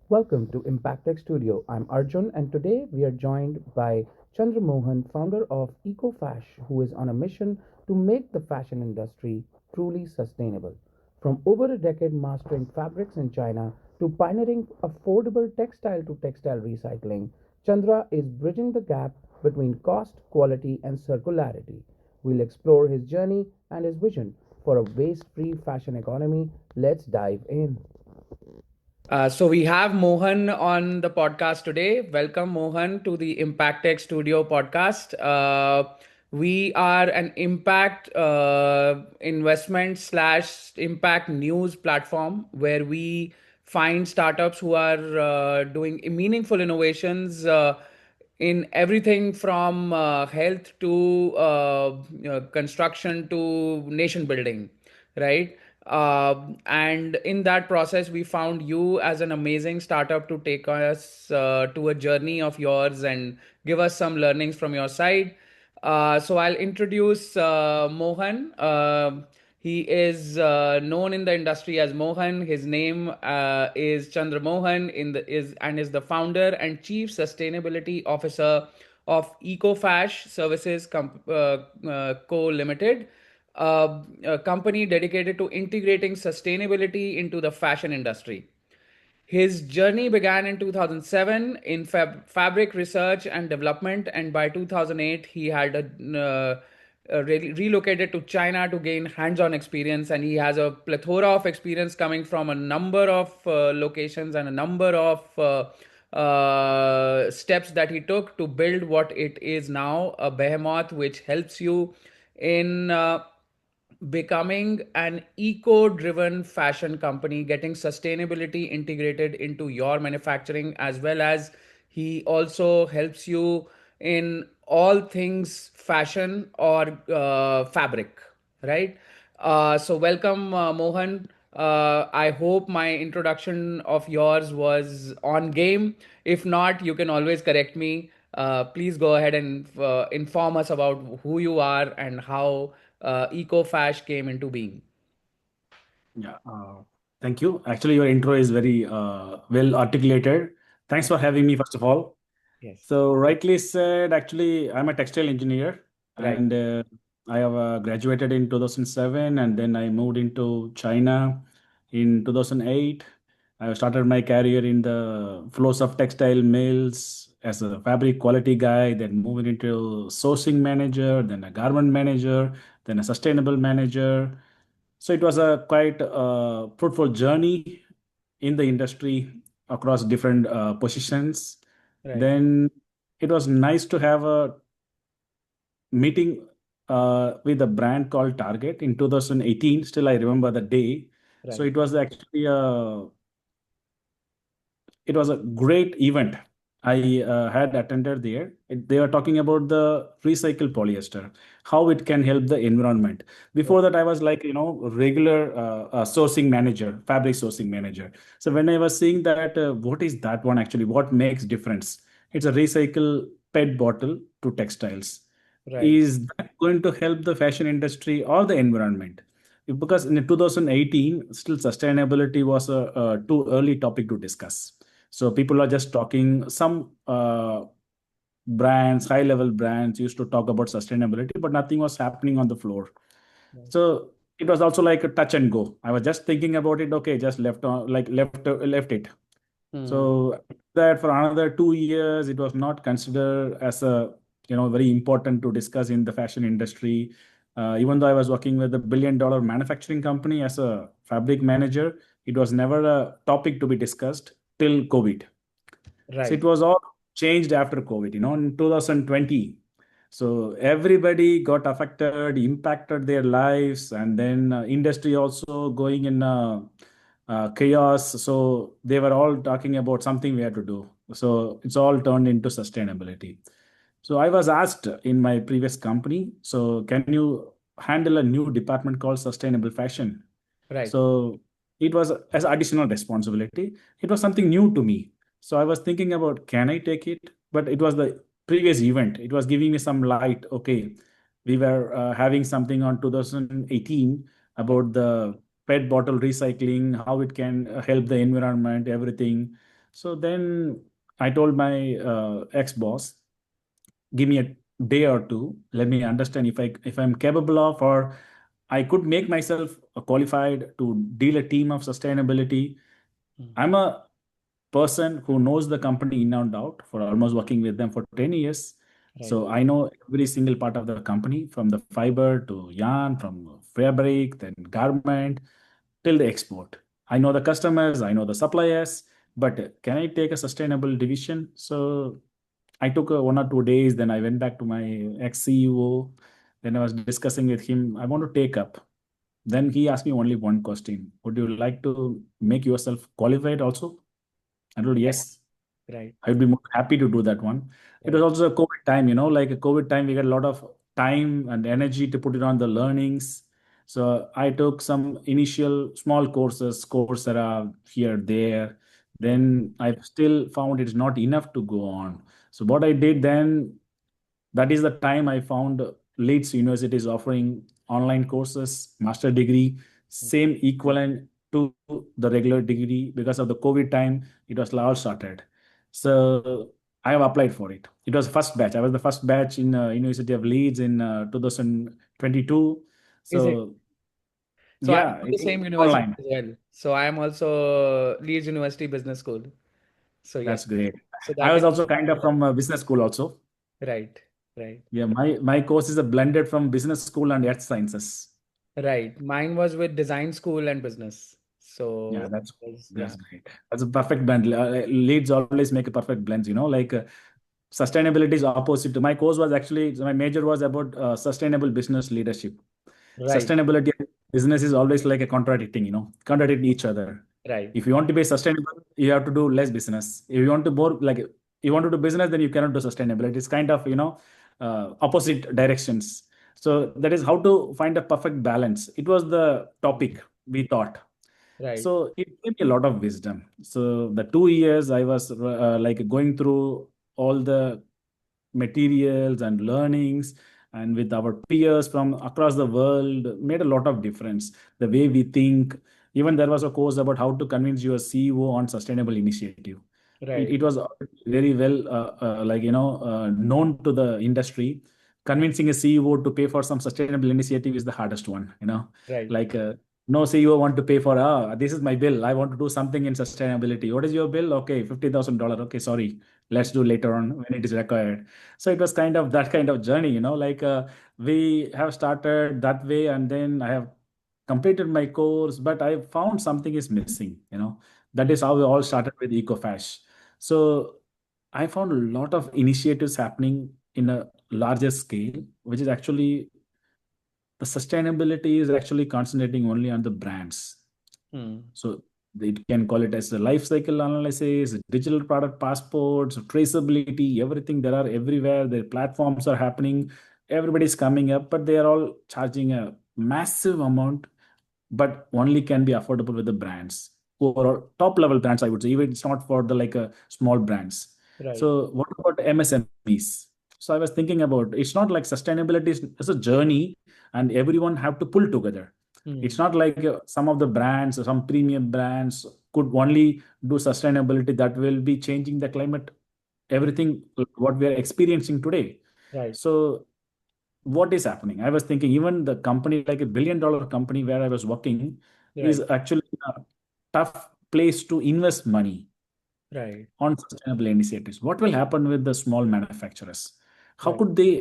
Welcome to Impact Tech Studio. I'm Arjun, and today we are joined by Chandra Mohan, founder of EcoFash, who is on a mission to make the fashion industry truly sustainable. From over a decade mastering fabrics in China to pioneering affordable textile to textile recycling, Chandra is bridging the gap between cost, quality, and circularity. We'll explore his journey and his vision for a waste free fashion economy. Let's dive in. So we have Mohan on the podcast today. Welcome, Mohan, to the Impact Tech Studio podcast. We are an impact investment slash impact news platform where we find startups who are doing meaningful innovations in everything from health to construction to nation building, right? And in that process, we found you as an amazing startup to take us to a journey of yours and give us some learnings from your side. So I'll introduce Mohan. He is known in the industry as Mohan. His name is Chandra Mohan. Is the founder and chief sustainability officer of EcoFash Services Co Limited, a company dedicated to integrating sustainability into the fashion industry. His journey began in 2007 in fabric research and development, and by 2008, he had relocated to China to gain hands on experience. And he has a plethora of experience coming from a number of locations and a number of steps that he took to build what it is now, a behemoth which helps you in becoming an eco driven fashion company, getting sustainability integrated into your manufacturing, as well as he also helps you in all things fashion or fabric, right? So, welcome, Mohan. I hope my introduction of yours was on game. If not, you can always correct me. Please go ahead and inform us about who you are and how EcoFash came into being. Yeah, thank you. Actually, your intro is very well articulated. Thanks for having me, first of all. Yes. So, rightly said, actually, I'm a textile engineer Right. and I have graduated in 2007 and then I moved into China in 2008. I started my career in the flows of textile mills as a fabric quality guy, then moving into sourcing manager, then a garment manager, then a sustainable manager. So it was a quite fruitful journey in the industry across different positions. Right. Then it was nice to have a meeting with a brand called Target in 2018. Still, I remember the day. So Right. it was actually a great event. I had attended there. They were talking about the recycled polyester, how it can help the environment. Right. Before that, I was like, regular sourcing manager, fabric sourcing manager. So when I was seeing that, what is that one actually? What makes difference? It's a recycle PET bottle to textiles. Right. Is that going to help the fashion industry or the environment? Because in 2018, still sustainability was a too early topic to discuss. So people are just talking. Some brands, high level brands, used to talk about sustainability, but nothing was happening on the floor. Right. So it was also like a touch and go. I was just thinking about it. Okay, just left it. Hmm. So that for another 2 years, it was not considered as a very important to discuss in the fashion industry. Even though I was working with a billion-dollar manufacturing company as a fabric manager, it was never a topic to be discussed till COVID. So it Right. was all changed after COVID, in 2020. So everybody got affected, impacted their lives, and then industry also going in chaos. So they were all talking about something we had to do. So it's all turned into sustainability. So I was asked in my previous company, so can you handle a new department called sustainable fashion? Right. So it was as additional responsibility. It was something new to me. So I was thinking about can I take it? But it was the previous event. It was giving me some light. Okay, we were having something on 2018 about the PET bottle recycling, how it can help the environment, everything. So then I told my ex-boss, give me a day or two, let me understand if I'm capable of, or I could make myself qualified to deal a team of sustainability. Mm. I'm a person who knows the company in and out for almost working with them for 10 years. Right. So I know every single part of the company, from the fiber to yarn, from fabric, then garment, till the export. I know the customers, I know the suppliers, but can I take a sustainable division? So I took 1 or 2 days, then I went back to my ex-CEO. Then I was discussing with him, I want to take up. Then he asked me only one question: would you like to make yourself qualified also? I told Right. yes. Right. I'd be more happy to do that one. It was Right. also a COVID time, like a COVID time, we got a lot of time and energy to put it on the learnings. So I took some initial small courses, Coursera here, there. Right. Then I still found it's not enough to go on. So what I did then, that is the time I found Leeds University is offering online courses, master degree, Mm. same equivalent to the regular degree. Because of the COVID time, it was all started. So I have applied for it. It was first batch. I was the first batch in University of Leeds in 2022. Is it? So So I'm yeah, from the same university online. as well. So I'm also Leeds University Business School. So That's yes. great. So I that was is also kind of from a business school also. right. Right. Yeah, my course is a blended from business school and earth sciences. Right. Mine was with design school and business. Yeah, So that's yeah. that's great. That's a perfect blend. Leads always make a perfect blend. Like sustainability is opposite to my course was actually my major was about sustainable business leadership. Right. Sustainability and business is always like a contradicting, contradict each other. Right. If you want to be sustainable, you have to do less business. If you want to more like you want to do business, then you cannot do sustainability. It's kind of opposite directions. So that is how to find a perfect balance. It was the topic we thought. Right. So it gave me a lot of wisdom. So the 2 years I was like going through all the materials and learnings, and with our peers from across the world made a lot of difference. The way we think, even there was a course about how to convince your CEO on sustainable initiative. it, Right. it was very well known to the industry. Right. Convincing a CEO to pay for some sustainable initiative is the hardest one. Right. Like no CEO want to pay for, this is my bill, I want to do something in sustainability. What is your bill? Okay, $50,000. Okay, sorry, let's do later on when it is required. So it was kind of that kind of journey, like we have started that way, and then I have completed my course, but I found something is missing. That Mm. is how we all started with EcoFash. So I found a lot of initiatives happening in a larger scale, which is actually the sustainability is actually concentrating only on the brands. Mm. So it can call it as a life cycle analysis, digital product passports, traceability, everything. There are everywhere. The platforms are happening. Everybody's coming up, but they are all charging a massive amount, but only can be affordable with the brands or top level brands, I would say. Even it's not for the like small brands. Right. So what about MSMEs? So I was thinking about, it's not like sustainability is it's a journey, and everyone have to pull together. It's Mm. not like some of the brands or some premium brands could only do sustainability that will be changing the climate, Mm. everything what we are experiencing today. Right. So what is happening? I was thinking even the company, like a $1 billion company where I was working, is Right. actually a tough place to invest money Right. on sustainable initiatives. What will happen with the small manufacturers? How Right. could they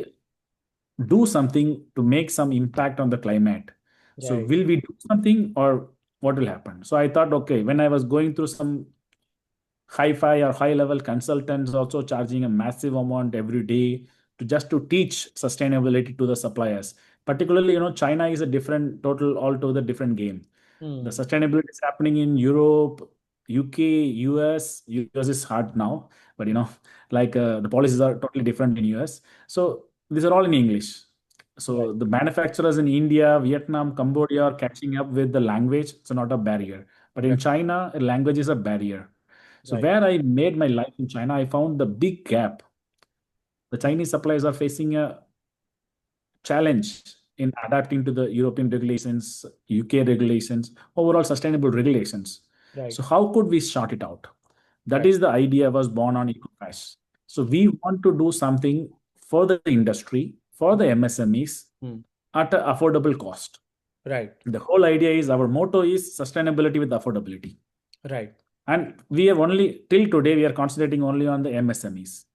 do something to make some impact on the climate? So Right. will we do something, or what will happen? So I thought, okay, when I was going through some hi-fi or high-level consultants also charging a massive amount every day to just to teach sustainability to the suppliers. Particularly, China is a different, total, altogether different game. The Mm. sustainability is happening in Europe, UK, US. US is hard now, but like the policies are totally different in US. So these are all in English. Right. So the manufacturers in India, Vietnam, Cambodia are catching up with the language. It's not a barrier. But in Right. China, language is a barrier. So Right. where I made my life in China, I found the big gap. The Chinese suppliers are facing a challenge in adapting to the European regulations, UK regulations, overall sustainable regulations. Right. So how could we sort it out? That Right. is the idea was born on EcoFash. So we want to do something for the industry, for the MSMEs Hmm. at an affordable cost. Right. The whole idea is our motto is sustainability with affordability. Right. And we have only, till today, we are concentrating only on the MSMEs,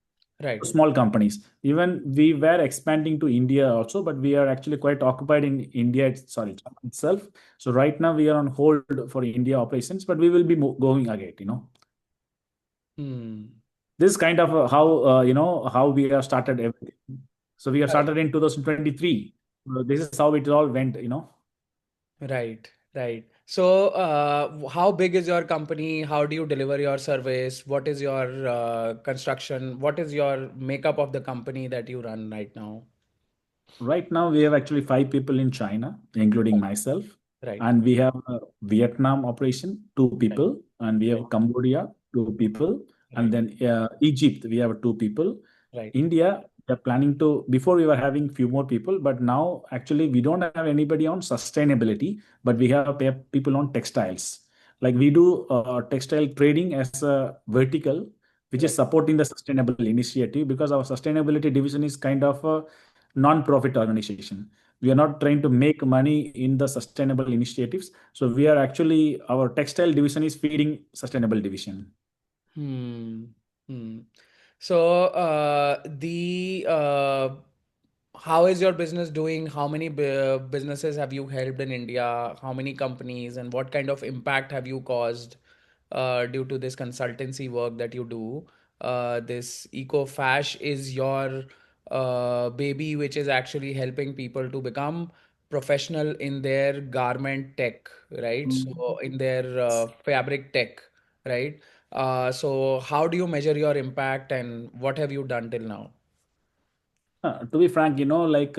Right. small companies. Even we were expanding to India also, but we are actually quite occupied in India, sorry, China itself. So right now we are on hold for India operations, but we will be going again. Hmm. This is kind of how, how we have started everything. So we have Correct. started in 2023. This is how it all went. Right. Right. So, how big is your company? How do you deliver your service? What is your construction? What is your makeup of the company that you run right now? Right now, we have actually 5 people in China, including myself. Right. And we have a Vietnam operation, two Right. people. And we Right. have Cambodia, 2 people. And Right. then Egypt, we have 2 people. Right. India, we are planning to, before we were having few more people, but now actually we don't have anybody on sustainability, but we have people on textiles. Like we do textile trading as a vertical, which is Right. supporting the sustainable initiative because our sustainability division is kind of a non-profit organization. We are not trying to make money in the sustainable initiatives. So we are actually, our textile division is feeding sustainable division. Hmm. Hmm. So, how is your business doing? How many businesses have you helped in India? How many companies, and what kind of impact have you caused due to this consultancy work that you do? This EcoFash is your baby, which is actually helping people to become professional in their garment tech, right? So, in their fabric tech, right? So how do you measure your impact and what have you done till now? To be frank, like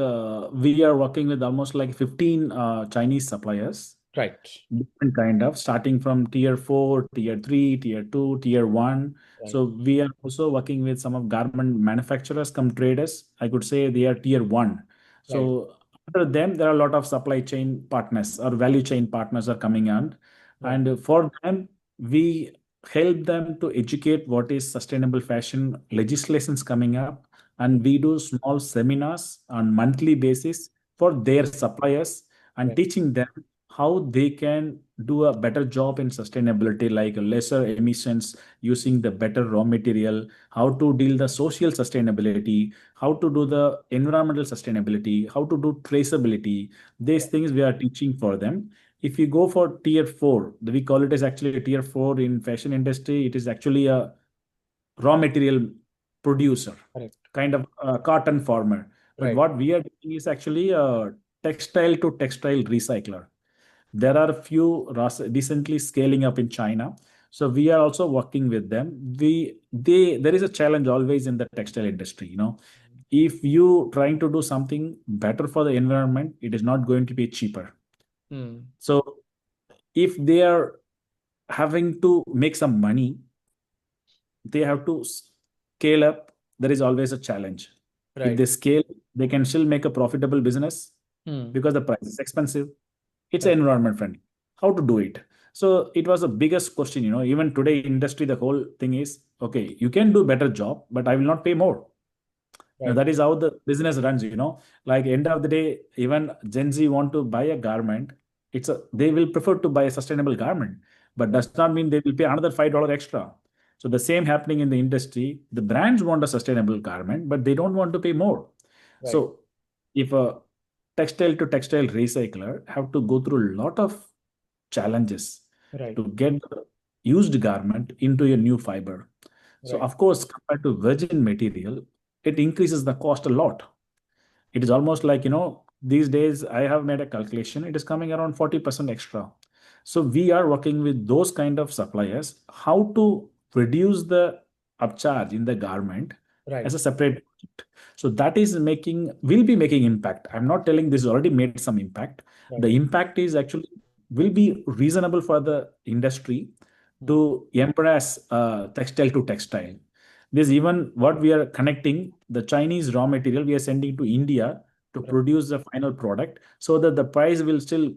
we are working with almost like 15 Chinese suppliers, Right, different kind of, starting from tier 4, tier 3, tier 2, tier 1. right, So we are also working with some of garment manufacturers come traders. I could say they are tier 1. right, So after them, there are a lot of supply chain partners or value chain partners are coming on. right, And for them, we help them to educate what is sustainable fashion legislations coming up. And we do small seminars on monthly basis for their suppliers and right, teaching them how they can do a better job in sustainability, like lesser emissions using the better raw material, how to deal the social sustainability, how to do the environmental sustainability, how to do traceability. These right, things we are teaching for them. If you go for tier 4, we call it as actually a tier 4 in fashion industry. It is actually a raw material producer, correct, kind of a cotton farmer. But right, what we are doing is actually a textile to textile recycler. There are a few recently scaling up in China. So we are also working with them. There is a challenge always in the textile industry. If you trying to do something better for the environment, it is not going to be cheaper. hmm, So if they are having to make some money, they have to scale up. There is always a challenge. If right, they scale, they can still make a profitable business hmm, because the price is expensive. It's right, environment friendly. How to do it? So it was the biggest question. Even today, industry, the whole thing is okay. You can do better job, but I will not pay more. right, That is how the business runs. Like end of the day, even Gen Z want to buy a garment. They will prefer to buy a sustainable garment, but right, does not mean they will pay another $5 extra. So the same happening in the industry. The brands want a sustainable garment, but they don't want to pay more. right, So if a textile to textile recycler have to go through a lot of challenges right, to get the used garment into a new fiber. So right, of course, compared to virgin material, it increases the cost a lot. It is almost like, these days I have made a calculation, it is coming around 40% extra. So we are working with those kind of suppliers, how to reduce the upcharge in the garment as right, a separate project. So that is will be making impact. I'm not telling this already made some impact. The right, impact is actually will be reasonable for the industry hmm, to embrace textile to textile. This even what we are connecting the Chinese raw material we are sending to India to right, produce the final product so that the price will still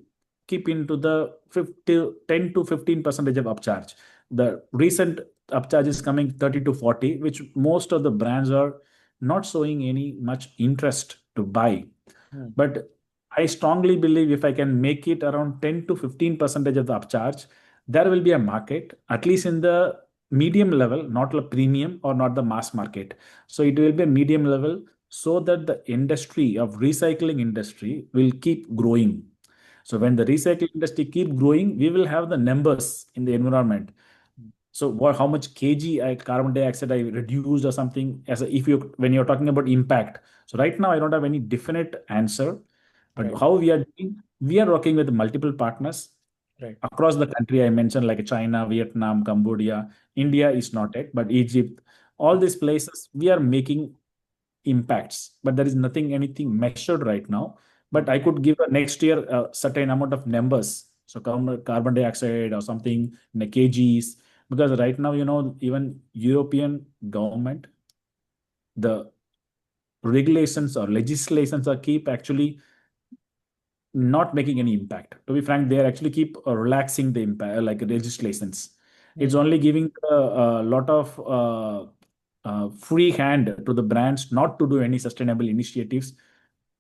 keep into the 10 to 15% of upcharge. the recent upcharge is coming 30 to 40, which most of the brands are not showing any much interest to buy. Hmm. But I strongly believe if I can make it around 10 to 15 percentage of the upcharge, there will be a market, at least in the medium level, not the premium or not the mass market. So it will be a medium level so that the industry of recycling industry will keep growing. So when the recycling industry keep growing, we will have the numbers in the environment. So how much kg carbon dioxide I reduced or something as if you when you're talking about impact. So right now I don't have any definite answer, but Right. how we are doing, we are working with multiple partners Right. across the country. I mentioned like China, Vietnam, Cambodia, India is not yet, but Egypt, all these places we are making impacts, but there is anything measured right now. Hmm. But I could give a next year a certain amount of numbers. So carbon dioxide or something in the kgs, because right now, even European government, the regulations or legislations are keep actually not making any impact. To be frank, they are actually keep relaxing the impact, like legislations. It's Hmm. only giving a lot of free hand to the brands not to do any sustainable initiatives,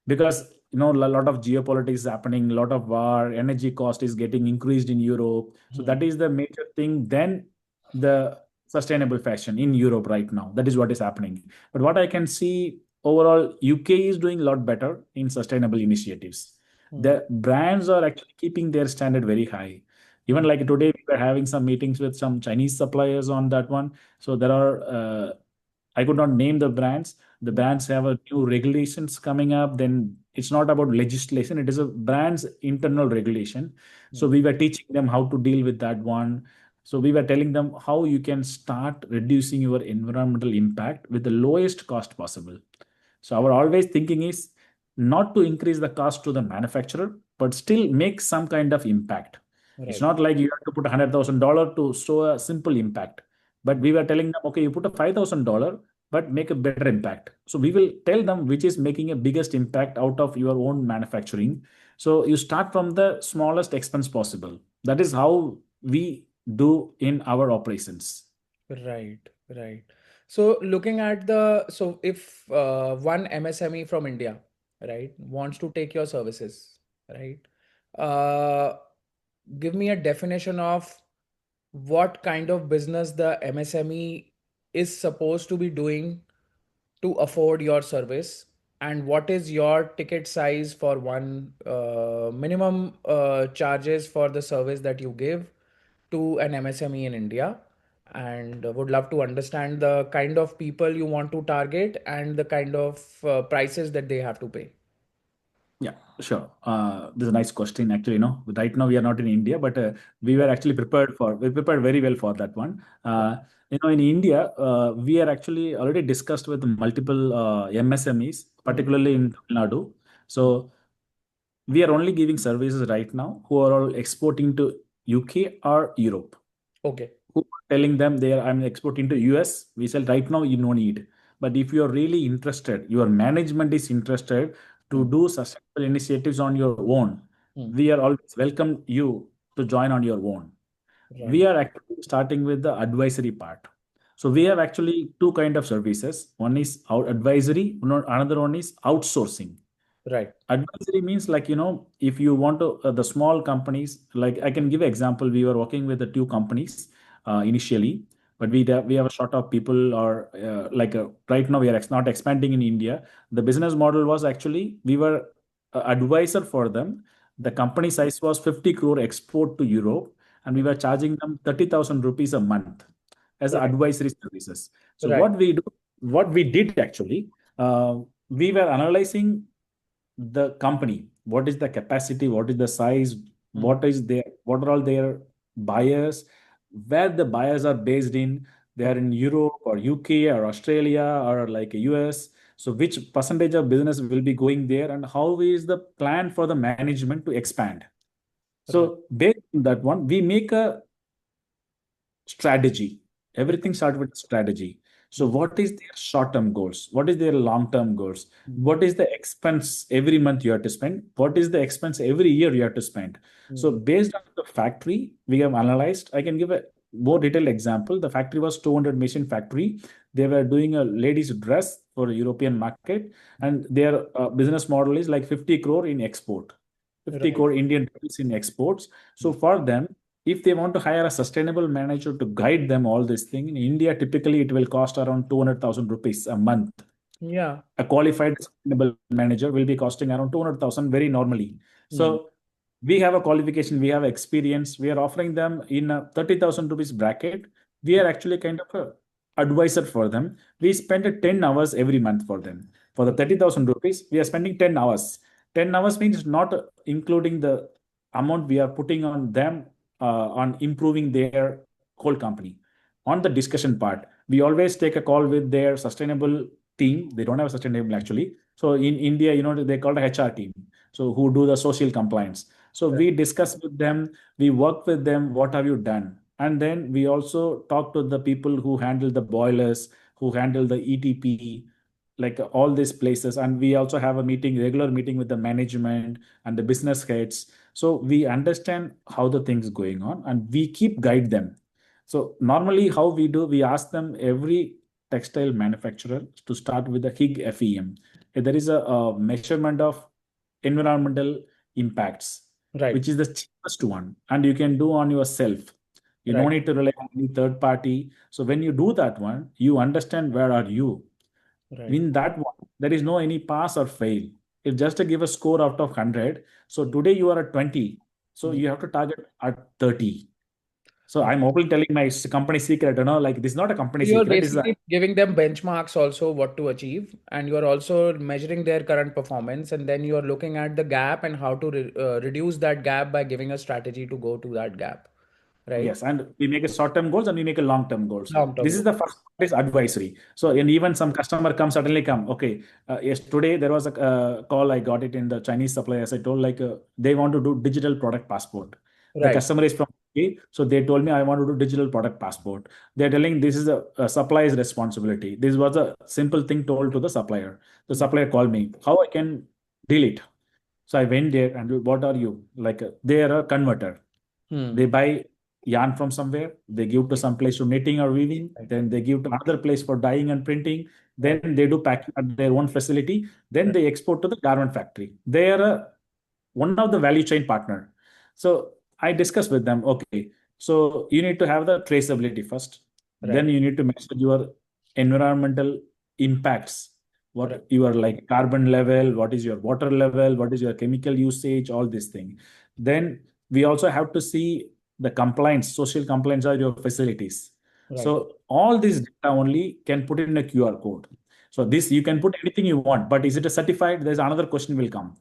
because a lot of geopolitics is happening, a lot of war, energy cost is getting increased in Europe. So Hmm. that is the major thing. Then the sustainable fashion in Europe right now, that is what is happening. But what I can see overall, UK is doing a lot better in sustainable initiatives. Hmm. The brands are actually keeping their standard very high. Even Hmm. like today, we were having some meetings with some Chinese suppliers on that one. So there are, I could not name the brands. The Hmm. brands have a new regulations coming up. Then it's not about legislation; it is a brand's internal regulation. Hmm. So we were teaching them how to deal with that one. So we were telling them how you can start reducing your environmental impact with the lowest cost possible. So our always thinking is not to increase the cost to the manufacturer, but still make some kind of impact. It's Right. not like you have to put $100,000 to show a simple impact. But we were telling them, okay, you put a $5,000, but make a better impact. So we will tell them which is making a biggest impact out of your own manufacturing. So you start from the smallest expense possible. That is how we do in our operations. Right, right. So looking at the, so if one MSME from India, right, wants to take your services, right, uh, give me a definition of what kind of business the MSME is supposed to be doing to afford your service, and what is your ticket size for one minimum charges for the service that you give to an MSME in India, and would love to understand the kind of people you want to target and the kind of prices that they have to pay. Yeah, sure. This is a nice question. Actually, right now we are not in India, but we were actually we prepared very well for that one. In India, we are actually already discussed with multiple MSMEs, Hmm. particularly in Tamil Nadu. So we are only giving services right now who are all exporting to UK or Europe, Okay. who are telling them they are I'm exporting to US. We said right now you no need. But if you are really interested, your management is interested to Hmm. do sustainable initiatives on your own, Hmm. we are always welcome you to join on your own. We Right. are actually starting with the advisory part. So we have actually two kind of services. One is our advisory, another one is outsourcing. Right. Advisory means like, if you want to, the small companies, like I can give an example. We were working with the two companies initially, but we have a short of people or right now we are not expanding in India. The business model was actually we were advisor for them. The company size was 50 crore export to Europe, and we Hmm. were charging them 30,000 rupees a month as Right. advisory services. So Right. what we did actually, we were analyzing the company, what is the capacity, what is the size, Hmm. what are all their buyers, where the buyers are based in, they Hmm. are in Europe or UK or Australia or like US. So which percentage of business will be going there, and how is the plan for the management to expand. Right. So based on that one, we make a strategy. Everything starts with strategy. So, Hmm. what is their short-term goals? What is their long-term goals? Hmm. What is the expense every month you have to spend? What is the expense every year you have to spend? So, Hmm. based on the factory we have analyzed, I can give a more detailed example, the factory was 200 machine factory. They were doing a ladies dress for a European market, and their business model is like 50 crore in export, 50 Right. crore Indian rupees in exports. So for them, if they want to hire a sustainable manager to guide them all this thing, in India, typically it will cost around 200,000 rupees a month. Yeah. A qualified sustainable manager will be costing around 200,000 very normally. Hmm. So we have a qualification, we have experience, we are offering them in a 30,000 rupees bracket. We are actually kind of a advisor for them. We spend 10 hours every month for them. For the 30,000 rupees, we are spending 10 hours. 10 hours means not including the amount we are putting on them on improving their whole company. On the discussion part, we always take a call with their sustainable team. They don't have a sustainable actually. So in India, they call the HR team. So who do the social compliance. So Right. we discuss with them, we work with them, what have you done? And then we also talk to the people who handle the boilers, who handle the ETP, like all these places. And we also have a meeting, regular meeting with the management and the business heads. So we understand how the things going on and we keep guide them. So normally how we do, we ask them every textile manufacturer to start with the HIG FEM. There is a measurement of environmental impacts, Right. which is the cheapest one, and you can do on yourself. You don't Right. need to rely on any third party. So when you do that one, you understand where are you. Right. In that one, there is no any pass or fail. It's just to give a score out of 100. So today you are at 20. So Hmm. you have to target at 30. So I'm openly telling my company secret, like this is not a company You're secret. This is a basically giving them benchmarks also what to achieve, and you're also measuring their current performance, and then you're looking at the gap and how to reduce that gap by giving a strategy to go to that gap, right? yes, and we make a short-term goals and we make a long-term goals. Long term This is goal. the first part is advisory. So, and even some customer come suddenly come. Okay, yes, today there was a call I got it in the Chinese supplier. As I told, like they want to do digital product passport. The Right. customer is from UK, so they told me I want to do digital product passport. They're telling this is a supplier's responsibility. This was a simple thing told to the supplier. The Hmm. supplier called me. How I can deal it? So I went there and what are you? Like they are a converter. Hmm. They buy yarn from somewhere, they give to some place to knitting or weaving, Right. then they give to another place for dyeing and printing, then Right. they do packing at their own facility, then Right. they export to the garment factory. They are one of the value chain partner. So I discuss with them, okay, so you need to have the traceability first. Then Right. you need to measure your environmental impacts. Right. What your like carbon level, what is your water level, what is your chemical usage, all these things. Then we also have to see the compliance, social compliance of your facilities. Right. So all this data only can put it in a QR code. So Hmm. this you can put anything you want, but is it a certified? There's another question will come.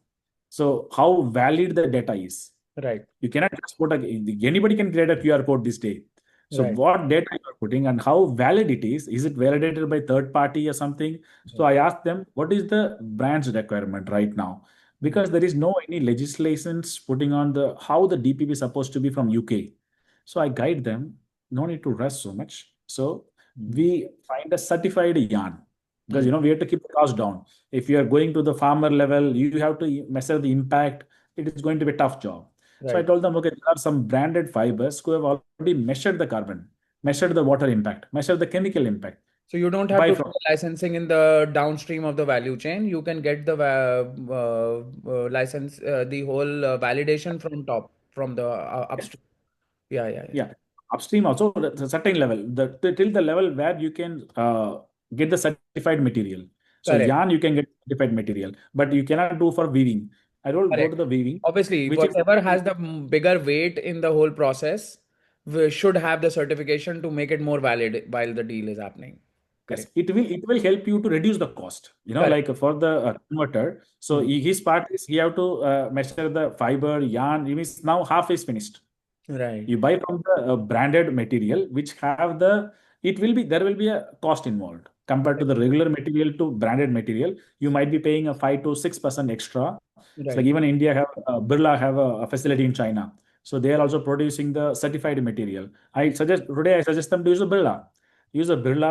So how valid the data is? Right. You cannot just put anybody can create a QR code this day. So Right. what data you are putting and how valid it is? Is it validated by third party or something? So I asked them, what is the brand's requirement right now? Hmm. Because there is no any legislations putting on the how the DPP is supposed to be from UK. So I guide them, no need to rush so much. So Hmm. we find a certified yarn because Hmm. we have to keep the cost down. If you are going to the farmer level, you have to measure the impact. It is going to be a tough job. So I Right. told them, okay, there are some branded fibers who have already measured the carbon, measured the water impact, measured the chemical impact. So you don't have Buy to do from the licensing in the downstream of the value chain. You can get the license, the whole validation from top, from the upstream. Yeah, yeah, yeah. yeah, upstream also the certain level, till the level where you can get the certified material. So Correct. yarn you can get certified material, but you cannot do for weaving. I will go to Correct. the weaving, Obviously, which is whatever has the bigger weight in the whole process, we should have the certification to make it more valid while the deal is happening. yes, Correct. it will help you to reduce the cost. Correct. Like for the converter. So Hmm. his part is he have to measure the fiber yarn. It means now half is finished. Right. You buy from the branded material, which have it will be there will be a cost involved compared to the regular material to branded material. You might be paying a 5 to 6% extra. It's like Right. even India have Birla have a facility in China, so they are also producing the certified material. I suggest them to use a Birla,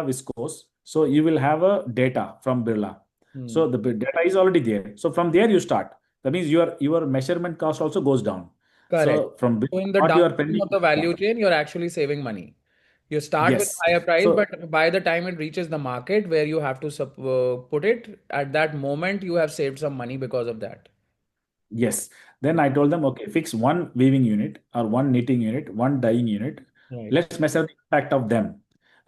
viscose. So you will have a data from Birla. Hmm. So the data is already there. So from there you start. That means your measurement cost also goes down. Correct. So from So in the what you are downstream pending, of the value chain, you're actually saving money. You start with Yes. higher price, So but by the time it reaches the market where you have to put it, at that moment you have saved some money because of that. yes. Then I told them, okay, fix one weaving unit or one knitting unit, one dyeing unit. Right. Let's measure the impact of them.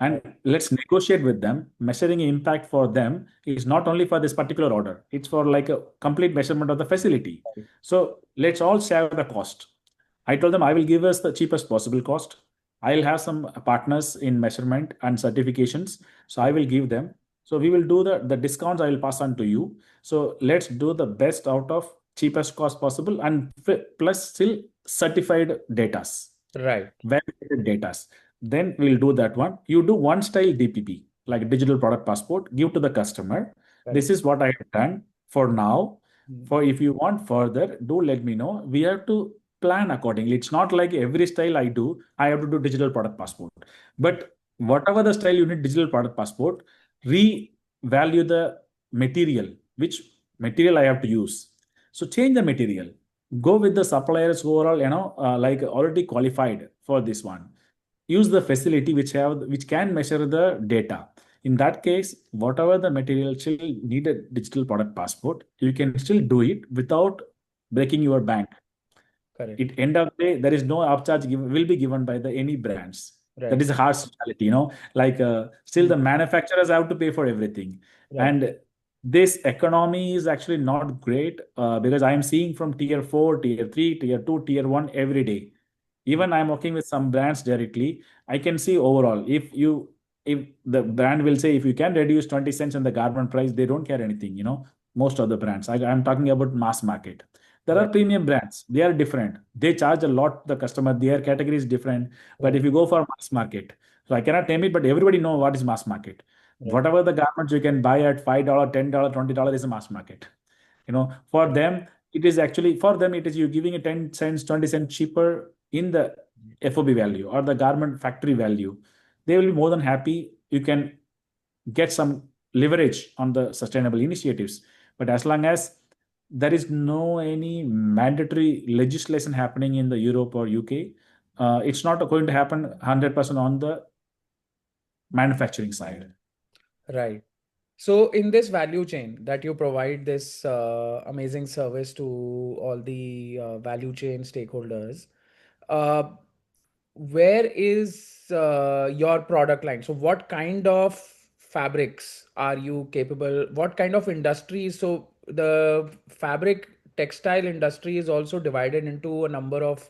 Right. And let's negotiate with them. Measuring impact for them is not only for this particular order, it's for like a complete measurement of the facility. Right. So let's all share the cost. I told them I will give us the cheapest possible cost. I'll have some partners in measurement and certifications. So I Right. will give them. So we will do the discounts I will pass on to you. So let's do the best out of cheapest cost possible and plus still certified datas, Right. validated datas. Then we'll do that one. You do one style DPP, like digital product passport, give to the customer. This Correct. is what I have done for now. Mm. For if you want further, do let me know. We have to plan accordingly. It's not like every style I do, I have to do digital product passport. But whatever the style you need digital product passport, revalue the material, which material I have to use. So change the material. Go with the suppliers who are all, like already qualified for this one. Use the facility which can measure the data. In that case, whatever the material still need a digital product passport, you can still do it without breaking your bank. Correct. It end of the day, there is no upcharge will be given by the any brands. That Right. is a harsh reality, like still Mm. the manufacturers have to pay for everything. Right. And this economy is actually not great, because I am seeing from tier 4, tier 3, tier 2, tier 1 every day. Mm. Even I'm working with some brands directly. I can see overall, if the brand will say if you can reduce 20 cents in the garment price, they don't care anything, most of the brands. I'm talking about mass market. There are Right. premium brands. They are different. They charge a lot the customer. Their category is different. But Right. if you go for mass market, so I cannot name it, but everybody know what is mass market. Right. Whatever the garments you can buy at $5, $10, $20 is a mass market. For them, it is actually for them, it is you giving a 10 cents, 20 cents cheaper in the FOB value or the garment factory value. They will be more than happy. You can get some leverage on the sustainable initiatives. But as long as there is no any mandatory legislation happening in the Europe or UK, it's not going to happen 100% on the manufacturing side. Right. So, in this value chain that you provide this amazing service to all the value chain stakeholders, uh, where is your product line? So, what kind of fabrics are you capable? What kind of industries? So, the fabric textile industry is also divided into a number of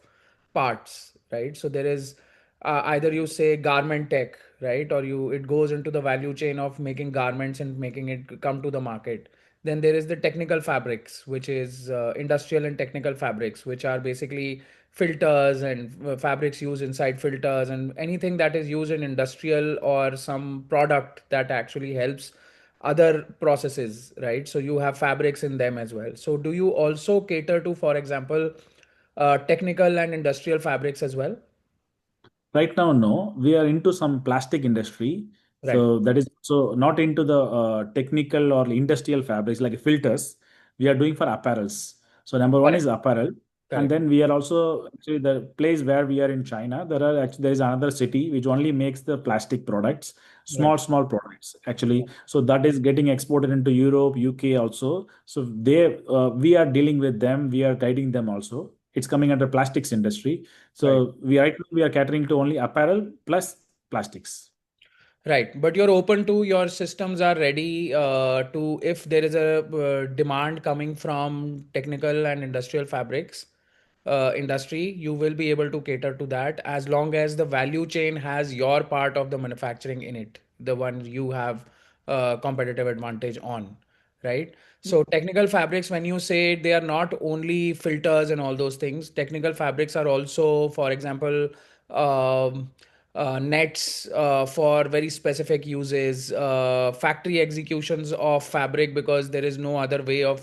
parts, right? So, there is either you say garment tech, right, or you it goes into the value chain of making garments and making it come to the market. Then there is the technical fabrics, which is industrial and technical fabrics, which are basically filters and fabrics used inside filters and anything that is used in industrial or some product that actually helps other processes, right? So you have fabrics in them as well. So do you also cater to, for example, technical and industrial fabrics as well? Right now, no, we are into some plastic industry. Right. So that is so not into the technical or industrial fabrics like filters. We are doing for apparels. So number one Correct. is apparel. And Correct. then we are also actually the place where we are in China. There is another city which only makes the plastic products, Right. small products actually. So that is getting exported into Europe, UK also. So we are dealing with them. We are guiding them also. It's coming under plastics industry. Right. So right now we are catering to only apparel plus plastics. Right, but you're open to your systems are ready to if there is a demand coming from technical and industrial fabrics industry, you will be able to cater to that as long as the value chain has your part of the manufacturing in it, the one you have competitive advantage on, right? So technical fabrics, when you say they are not only filters and all those things, technical fabrics are also, for example, um, nets for very specific uses, factory executions of fabric because there is no other way of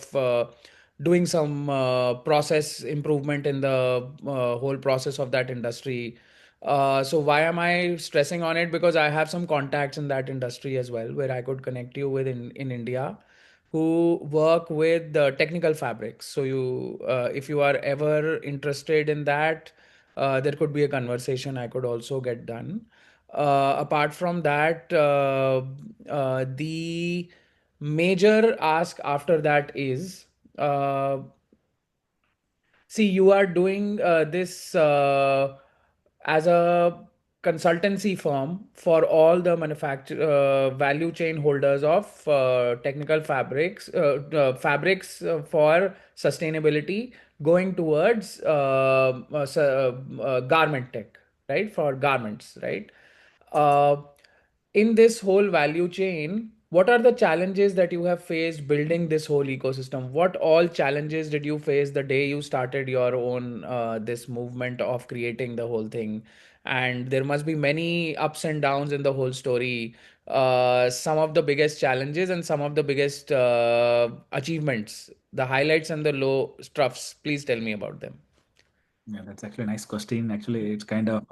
doing some process improvement in the whole process of that industry. So why am I stressing on it? Because I have some contacts in that industry as well, where I could connect you with in India, who work with the technical fabrics. So if you are ever interested in that, there could be a conversation I could also get done. Apart from that, the major ask after that is, uh, see, you are doing this as a consultancy firm for all the manufacture value chain holders of technical fabrics for sustainability, going towards garment tech, right? For garments, right? Uh, in this whole value chain, what are the challenges that you have faced building this whole ecosystem? What all challenges did you face the day you started your own this movement of creating the whole thing? And there must be many ups and downs in the whole story. Some of the biggest challenges and some of the biggest achievements, the highlights and the low stuffs. Please tell me about them. Yeah, that's actually a nice question. Actually, it's kind of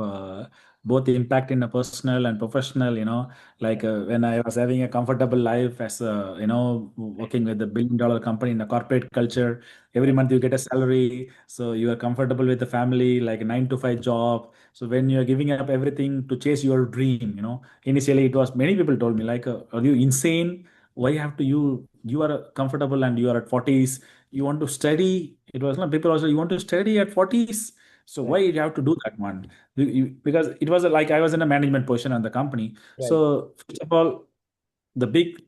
both impact in a personal and professional. Like when I was having a comfortable life as working with a billion-dollar company in a corporate culture, every month you get a salary, so you are comfortable with the family, like a 9 to 5 job. So when you are giving up everything to chase your dream, initially it was many people told me like, "Are you insane? Why have to you are comfortable and you are at 40s, you want to study?" It was not people also, you want to study at 40s, so why Right, you have to do that one? Because it was like I was in a management position on the company. right, So first of all, the big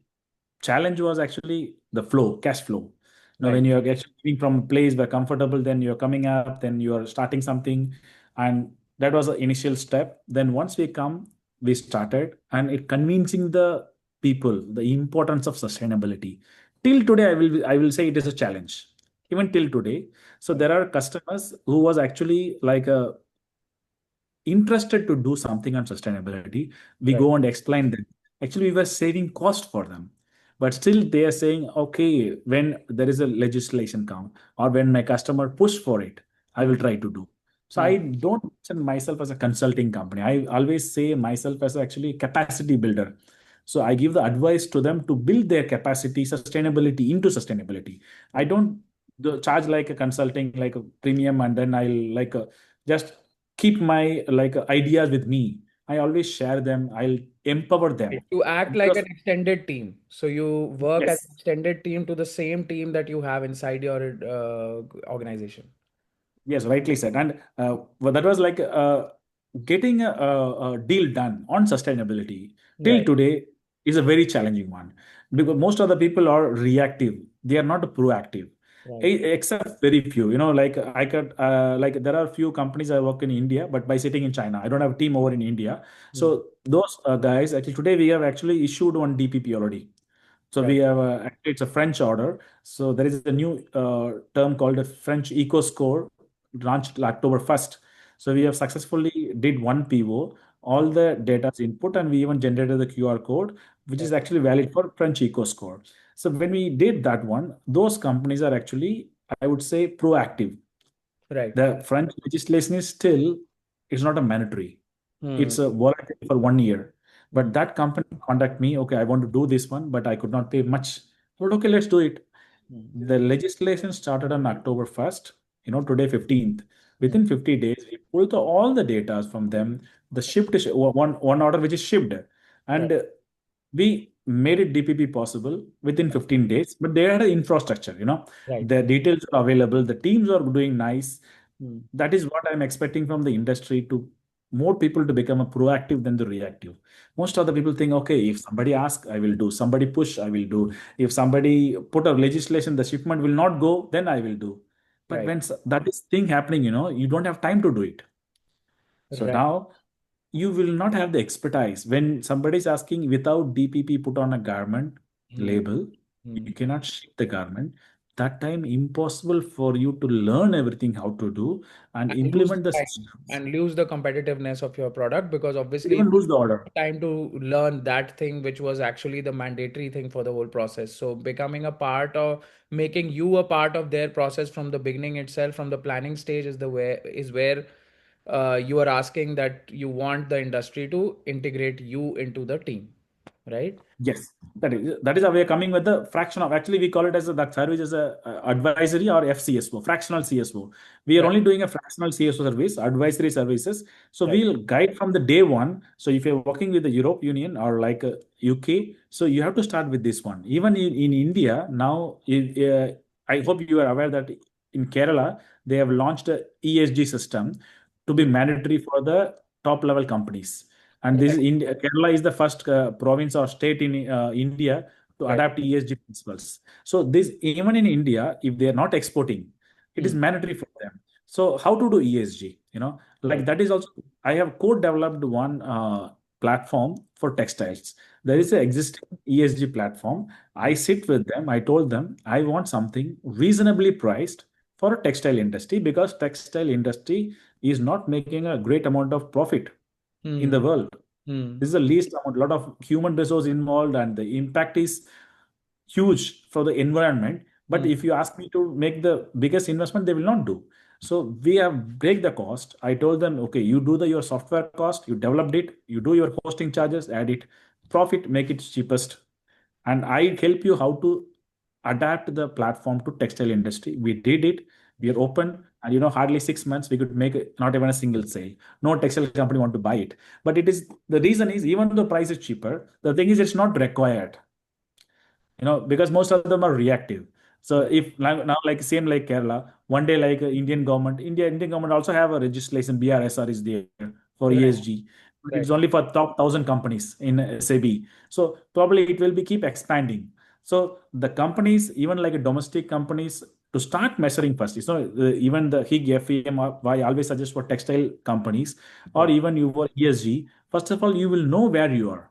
challenge was actually the flow, cash flow. right. When you're actually moving from a place where comfortable, then you're coming up, then you're starting something. And that was the initial step. Then once we started, and it convincing the people the importance of sustainability. Till today, I will say it is a challenge. Even till today. So Right, there are customers who was actually like a interested to do something on sustainability. We right. go and explain them. Actually, we were saving cost for them. But still they are saying, okay, when there is a legislation come or when my customer push for it, I Hmm, will try to do. So hmm. I don't mention myself as a consulting company. I always say myself as actually capacity builder. So I give the advice to them to build their capacity, sustainability into sustainability. I Hmm. don't charge like a consulting, like a premium, and then I'll like just keep my like ideas with me. I always share them. I'll empower them Right. You act like because an extended team. So you work as an yes, extended team to the same team that you have inside your organization. yes, rightly said. And well, that was like getting a deal done on sustainability till Right, today is a very challenging one because most of the people are reactive. They are not proactive, right. except very few. Like I could like there are few companies I work in India, but by sitting in China, I don't have a team over in India. Hmm. So those guys actually today we have actually issued one DPP already. So Right, we have actually it's a French order. So there is a new term called a French Eco Score launched October 1st. So we have successfully did one PO, all the data is input, and we even generated the QR code, which is right, actually valid for French Eco Score. So when we did that one, those companies are actually, I would say, proactive. right. The French legislation is still, it's not a mandatory. Hmm. It's a voluntary for 1 year. Hmm. But that company contact me, okay, I want to do this one, but I could not pay much. I said, okay, let's do it. Hmm. The legislation started on October 1st, today 15th. Hmm. Within 50 days, we pulled all the data from them. The shipped is one order which is shipped. Right, And we made it DPP possible within 15 days, but they had an infrastructure, right. the details are available, the teams are doing nice. Hmm. That is what I'm expecting from the industry to more people to become a proactive than the reactive. Most of the people think, okay, if somebody asks, I will do. Somebody push, I will do. If somebody put a legislation, the shipment will not go, then I will do. But Right, when that is thing happening, you don't have time to do it. So right. now you will not have the expertise. When somebody is asking without DPP put on a garment Hmm. label, Hmm. you cannot ship the garment. That time impossible for you to learn everything how to do and And lose the implement the time systems. and lose the competitiveness of your product, because obviously Even lose the order. time to learn that thing which was actually the mandatory thing for the whole process. So becoming a part of, making you a part of their process from the beginning itself, from the planning stage, is the way, is where you are asking that you want the industry to integrate you into the team. right? Yes, that is how we are coming with the fraction of. Actually, we call it as that service as a advisory or FCSO, fractional CSO. We are Right, only doing a fractional CSO service, advisory services. So right, we'll guide from the day one. So if you're working with the Europe Union or like UK, so you have to start with this one. Even in India now, I hope you are aware that in Kerala they have launched a ESG system to be mm, mandatory for the top level companies. And this is right, India. Kerala is the first province or state in India to right, adapt ESG principles. So this even in India, if they are not exporting, it is mm, mandatory for them. So how to do ESG? Like right, that is also. I have co-developed one platform for textiles. There mm, is an existing ESG platform. I mm, sit with them. I told them I want something reasonably priced for a textile industry because textile industry is not making a great amount of profit in the mm, world. mm, This is the least amount, lot of human resource involved, and the impact is huge for the environment. But mm, if you ask me to make the biggest investment, they will not do. So we have break the cost. I told them, okay, you do your software cost, you developed it, you do your hosting charges, add it, profit, make it cheapest, and I help you how to adapt the platform to textile industry. We did it. We are open, and hardly 6 months we could make not even a single sale. No textile company want to buy it. But it is the reason is even though price is cheaper, the thing is it's not required, because most of them are reactive. So mm, if now like same like Kerala, one day like Indian government also have a legislation BRSR is there for right, ESG. right, It's only for top 1,000 companies in SAB. So probably it will be keep expanding. So the companies, even like domestic companies, to start measuring first. Even the HIG, FEM, I always suggest for textile companies or right, even your ESG. First of all, you will know where you are.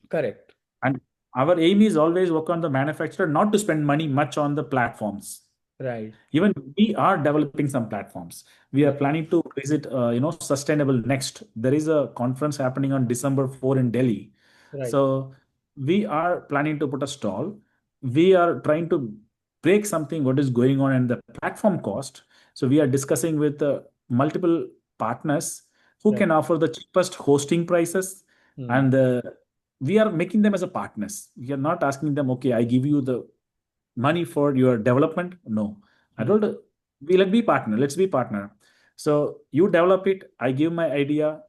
correct, And our aim is always work on the manufacturer, not to spend money much on the platforms. right, Even we are developing some platforms. We are mm, planning to visit, Sustainable Next. There is a conference happening on December 4 in Delhi. right, So we are planning to put a stall. We are trying to break something what is going on in the platform cost. So we are discussing with multiple partners who right, can offer the cheapest hosting prices, mm, and we are making them as a partners. We are not asking them, okay, I give you the money for your development. No, I mm, told we let be partner. Let's be partner. So you develop it. I give my idea.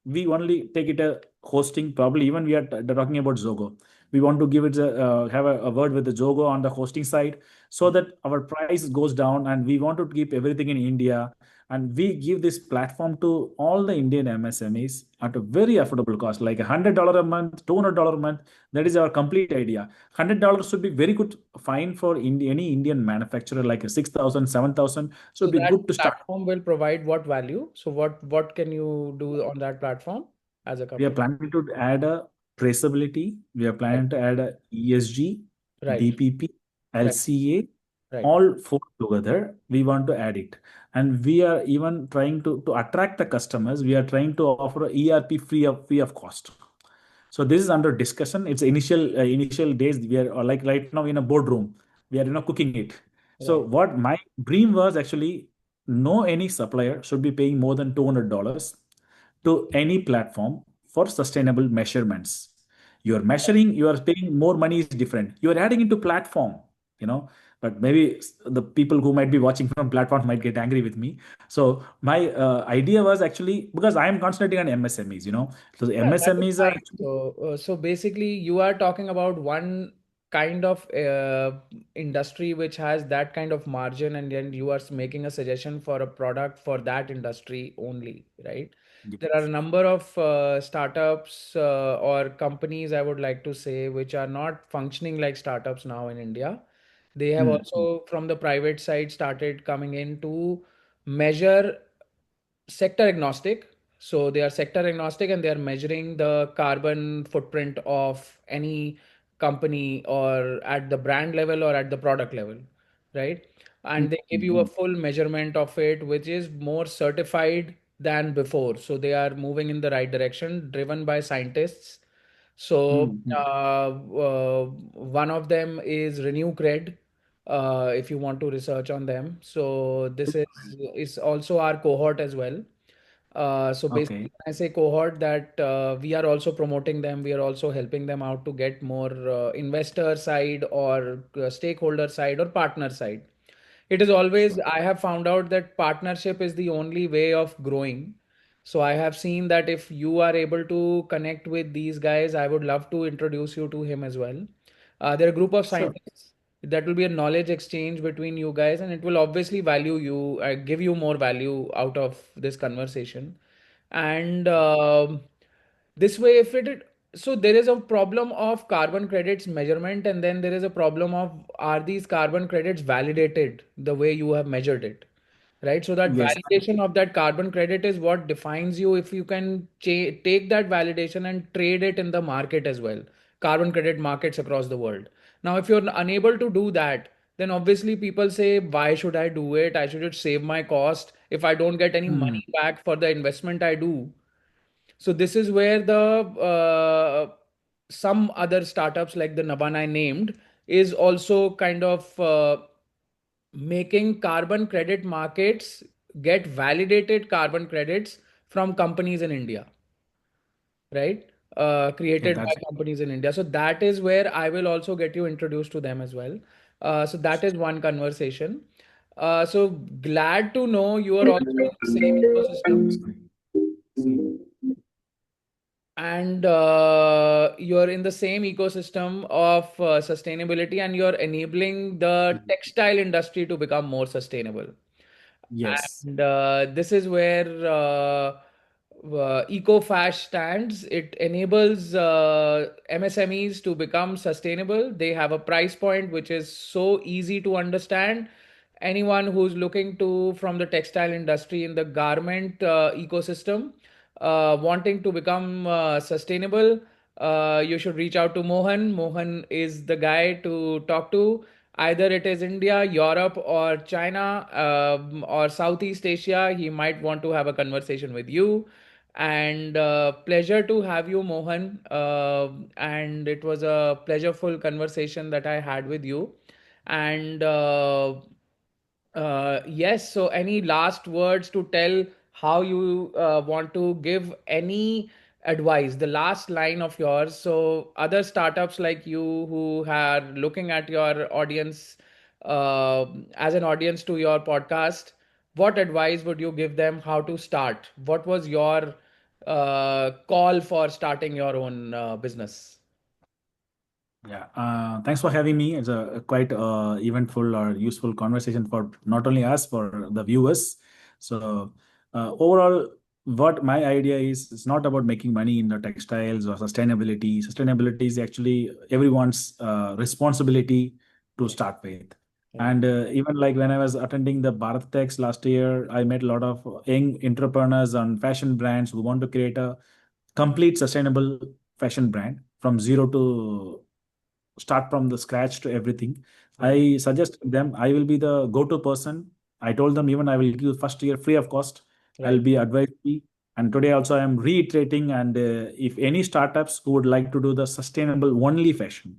We only take it a hosting. Probably even we are talking about Zogo. We want to give it have a word with the Zogo on the hosting side so mm. that our price goes down, and we want to keep everything in India. And we give this platform to all the Indian MSMEs at a very affordable cost, like $100 a month, $200 a month. That is our complete idea. $100 should be very good, fine for any Indian manufacturer, like a 6,000, 7,000. So So it'd be that good to start. platform will provide what value? So what can you do on that platform as a We are company? planning to add a traceability. We are Right, planning to add a ESG, right, DPP, right, LCA, right, all four together. We want to add it, and we are even trying to attract the customers. We are trying to offer a ERP free of cost. So this is under discussion. It's initial days. We are like right now in a boardroom. We are cooking it. So right, what my dream was actually, no any supplier should be paying more than $200 to any platform for sustainable measurements. You are measuring, you are paying more money is different. You are adding into platform, you know. But maybe the people who might be watching from platforms might get angry with me. So my idea was actually because I am concentrating on MSMEs, So the Yeah, that is MSMEs are fine. actually. So basically, you are talking about one kind of industry which has that kind of margin, and then you are making a suggestion for a product for that industry only, right? There are a Yes. number of startups or companies, I would like to say, which are not functioning like startups now in India. They have Mm, mm, also, from the private side, started coming in to measure sector agnostic. So they are sector agnostic and they are measuring the carbon footprint of any company or at the brand level or at the product level, right? mm, And they give mm, you a mm, full measurement of it, which is more certified than before. So they are moving in the right direction, driven by scientists. So mm, mm. one of them is Renew Cred, if you want to research on them. So this is also our cohort as well. So basically, Okay. when I say cohort, that we are also promoting them, we are also helping them out to get more investor side or stakeholder side or partner side. It is always, Sure. I have found out that partnership is the only way of growing. So I have seen that if you are able to connect with these guys, I would love to introduce you to him as well. They're a group of Sure. scientists. That will be a knowledge exchange between you guys, and it will obviously value you, give you more value out of this conversation. And this way, if so there is a problem of carbon credits measurement, and then there is a problem of, are these carbon credits validated the way you have measured it? Right, so that Yes. validation of that carbon credit is what defines you. If you can take that validation and trade it in the market as well, carbon credit markets across the world. Now if you're unable to do that, then obviously people say, why should I do it? I should just save my cost if I don't get any Hmm. money back for the investment I do. So this is where the some other startups like the Naban I named is also kind of making carbon credit markets get validated carbon credits from companies in India, right? Okay, Created by that's companies in India. So that is where I will also get you introduced to them as well. So that is one conversation. So glad to know you are also in the same ecosystem, and you're in the same ecosystem of sustainability, and you're enabling the textile industry to become more sustainable. yes. And this is where EcoFash stands. It enables MSMEs to become sustainable. They have a price point which is so easy to understand. Anyone who's looking to from the textile industry in the garment ecosystem, wanting to become sustainable, you should reach out to Mohan. Mohan is the guy to talk to. Either it is India, Europe, or China, or Southeast Asia. He might want to have a conversation with you. And pleasure to have you, Mohan. And it was a pleasureful conversation that I had with you. And yes, so any last words to tell how you want to give any advice, the last line of yours. So other startups like you who are looking at your audience as an audience to your podcast, what advice would you give them how to start? What was your call for starting your own business? Yeah, thanks for having me. It's a quite eventful or useful conversation for not only us, for the viewers. So, overall, what my idea is, it's not about making money in the textiles or sustainability. Sustainability is actually everyone's responsibility to Right, start with. right, And even like when I was attending the Bharat Tex last year, I met a lot of young entrepreneurs and fashion brands who want to create a complete sustainable fashion brand from zero to start from the scratch to everything. right, I suggest them I will be the go-to person. I told them even I will give first year free of cost. I'll right, be advisory. And today also I am reiterating. And if any startups who would like to do the sustainable only fashion,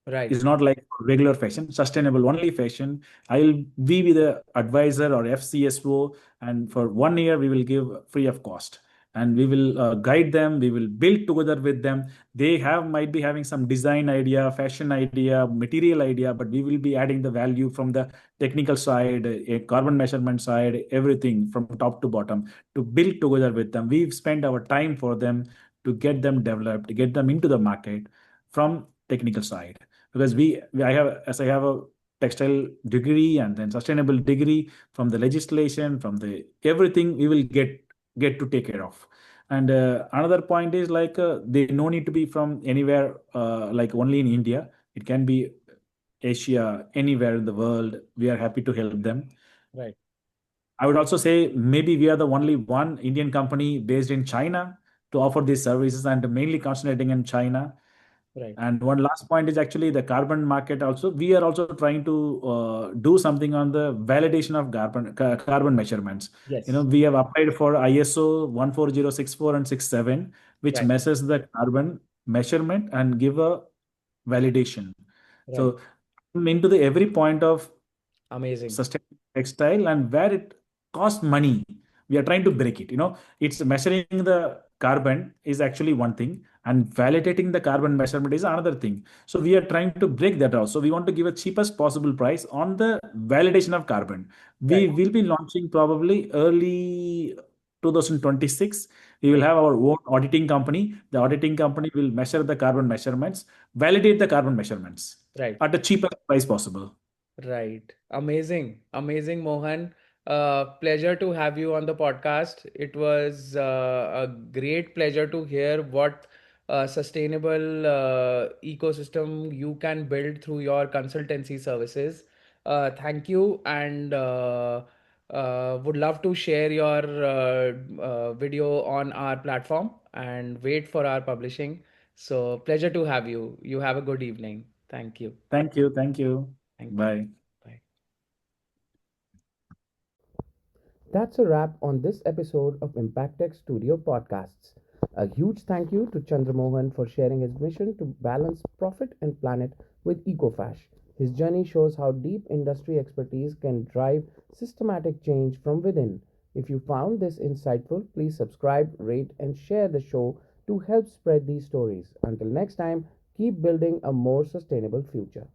right, is not like regular fashion, sustainable only fashion. I'll be the advisor or FCSO, and for 1 year we will give free of cost, and we will guide them. We will build together with them. They have might be having some design idea, fashion idea, material idea, but we will be adding the value from the technical side, carbon measurement side, everything from top to bottom to build together with them. We've spent our time for them to get them developed, get them into the market from technical side, because I have, as I have a textile degree and then sustainable degree, from the legislation, from the everything we will get to take care of. And another point is like they no need to be from anywhere, like only in India. It can be Asia, anywhere in the world. We are happy to help them. right, I would also say maybe we are the only one Indian company based in China to offer these services, and mainly concentrating in China. right. And one last point is actually the carbon market also. We are also trying to do something on the validation of carbon measurements. Yes, We have applied for ISO 14064 and 67, which right, measures the carbon measurement and give a validation. right. So into the every point of Amazing. sustainable textile and where it costs money. We are trying to break it. It's measuring the carbon is actually one thing, and validating the carbon measurement is another thing. So we are trying to break that out. So we want to give a cheapest possible price on the validation of carbon. Right. We will be launching probably early 2026. We will have our own auditing company. The auditing company will measure the carbon measurements, validate the carbon measurements Right. at the cheapest price possible. Right. Amazing. Amazing, Mohan. Pleasure to have you on the podcast. It was a great pleasure to hear what sustainable ecosystem you can build through your consultancy services. Thank you, and would love to share your video on our platform and wait for our publishing. So, pleasure to have you. You have a good evening. Thank you. Thank you. Thank you. Thank you. Bye. Bye. That's a wrap on this episode of Impact Tech Studio podcasts. A huge thank you to Chandra Mohan for sharing his mission to balance profit and planet with EcoFash. His journey shows how deep industry expertise can drive systematic change from within. If you found this insightful, please subscribe, rate, and share the show to help spread these stories. Until next time, keep building a more sustainable future.